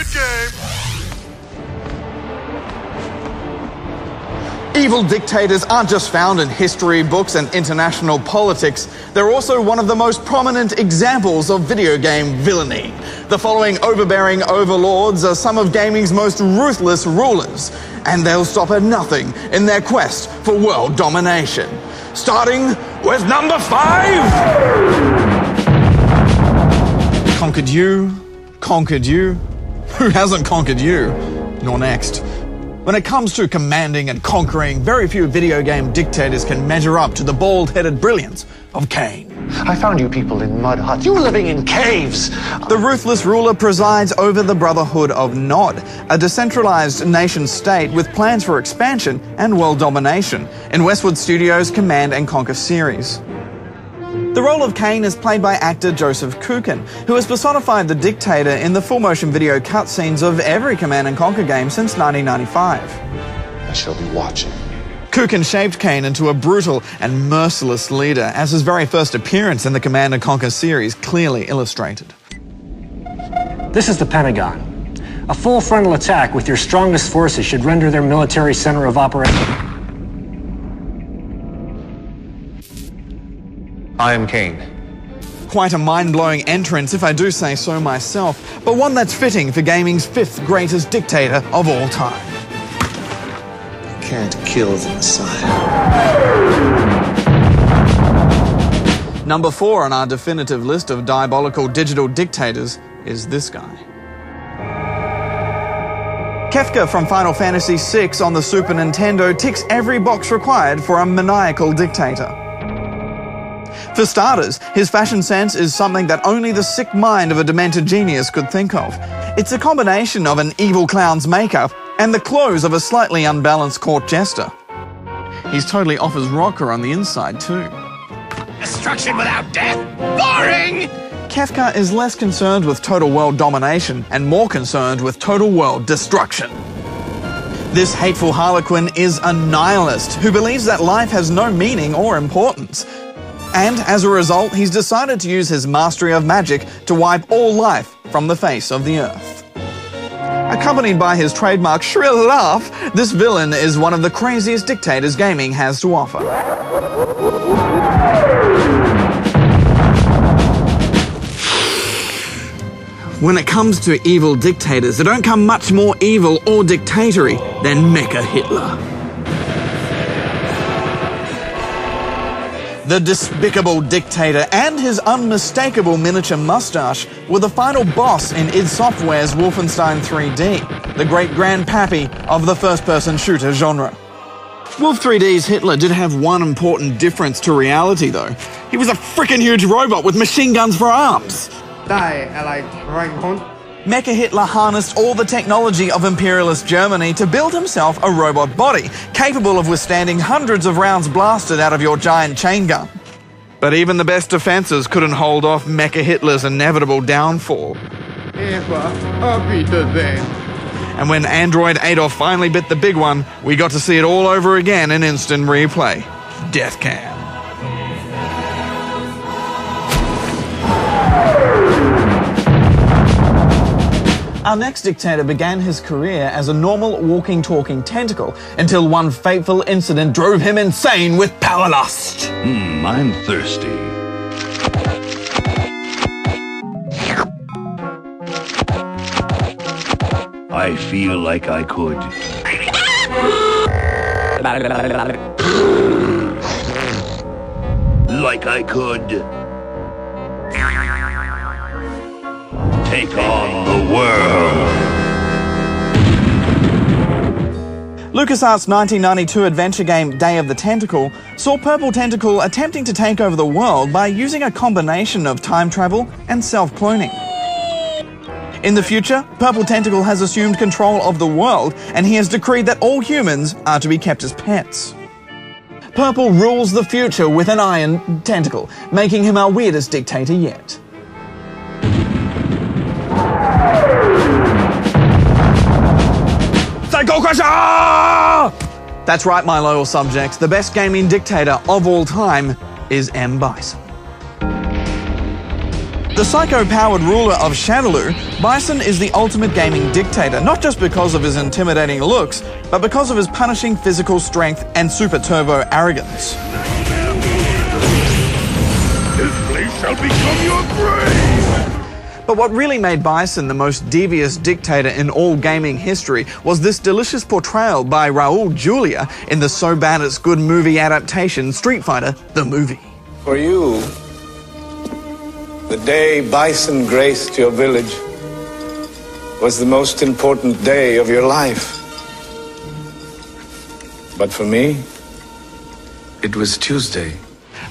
Good game. Evil dictators aren't just found in history books and international politics, they're also one of the most prominent examples of video game villainy. The following overbearing overlords are some of gaming's most ruthless rulers, and they'll stop at nothing in their quest for world domination. Starting with number 5! Conquered you, conquered you. Who hasn't conquered you? You're next. When it comes to commanding and conquering, very few video game dictators can measure up to the bald-headed brilliance of Cain. I found you people in mud huts. You were living in caves. The ruthless ruler presides over the Brotherhood of Nod, a decentralized nation-state with plans for expansion and world domination in Westwood Studios' Command and Conquer series. The role of Cain is played by actor Joseph Kukin, who has personified the dictator in the full-motion video cutscenes of every Command and Conquer game since 1995. I shall be watching. Kukin shaped Cain into a brutal and merciless leader, as his very first appearance in the Command and Conquer series clearly illustrated. This is the Pentagon. A full frontal attack with your strongest forces should render their military center of operation. I am Cain. Quite a mind-blowing entrance, if I do say so myself, but one that's fitting for gaming's 5th greatest dictator of all time. You can't kill the Messiah. Number 4 on our definitive list of diabolical digital dictators is this guy. Kefka from Final Fantasy VI on the Super Nintendo ticks every box required for a maniacal dictator. For starters, his fashion sense is something that only the sick mind of a demented genius could think of. It's a combination of an evil clown's makeup and the clothes of a slightly unbalanced court jester. He's totally off his rocker on the inside too. Destruction without death? Boring! Kefka is less concerned with total world domination and more concerned with total world destruction. This hateful harlequin is a nihilist who believes that life has no meaning or importance. And as a result, he's decided to use his mastery of magic to wipe all life from the face of the earth. Accompanied by his trademark shrill laugh, this villain is one of the craziest dictators gaming has to offer. When it comes to evil dictators, there don't come much more evil or dictatory than Mecha Hitler. The despicable dictator and his unmistakable miniature mustache were the final boss in id Software's Wolfenstein 3D, the great-grandpappy of the first-person shooter genre. Wolf 3D's Hitler did have one important difference to reality, though. He was a frickin' huge robot with machine guns for arms. Mecha Hitler harnessed all the technology of imperialist Germany to build himself a robot body, capable of withstanding hundreds of rounds blasted out of your giant chain gun. But even the best defenses couldn't hold off Mecha Hitler's inevitable downfall. And when Android Adolf finally bit the big one, we got to see it all over again in instant replay. Death Cam. Our next dictator began his career as a normal walking, talking tentacle until one fateful incident drove him insane with power lust. I'm thirsty. I feel like I could. Like I could. Take on the world. LucasArts' 1992 adventure game Day of the Tentacle saw Purple Tentacle attempting to take over the world by using a combination of time travel and self-cloning. In the future, Purple Tentacle has assumed control of the world, and he has decreed that all humans are to be kept as pets. Purple rules the future with an iron tentacle, making him our weirdest dictator yet. Psycho Crusher! That's right, my loyal subjects. The best gaming dictator of all time is M. Bison. The psycho-powered ruler of Shadaloo, Bison is the ultimate gaming dictator, not just because of his intimidating looks, but because of his punishing physical strength and super turbo arrogance. This place shall become your grave! But what really made Bison the most devious dictator in all gaming history was this delicious portrayal by Raul Julia in the So Bad It's Good movie adaptation Street Fighter, the movie. For you, the day Bison graced your village was the most important day of your life. But for me, it was Tuesday.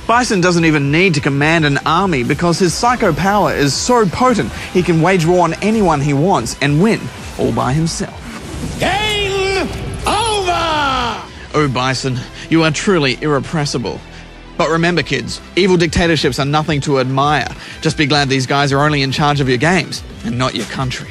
Bison doesn't even need to command an army because his psycho power is so potent he can wage war on anyone he wants and win all by himself. Game over! Oh, Bison, you are truly irrepressible. But remember, kids, evil dictatorships are nothing to admire. Just be glad these guys are only in charge of your games and not your country.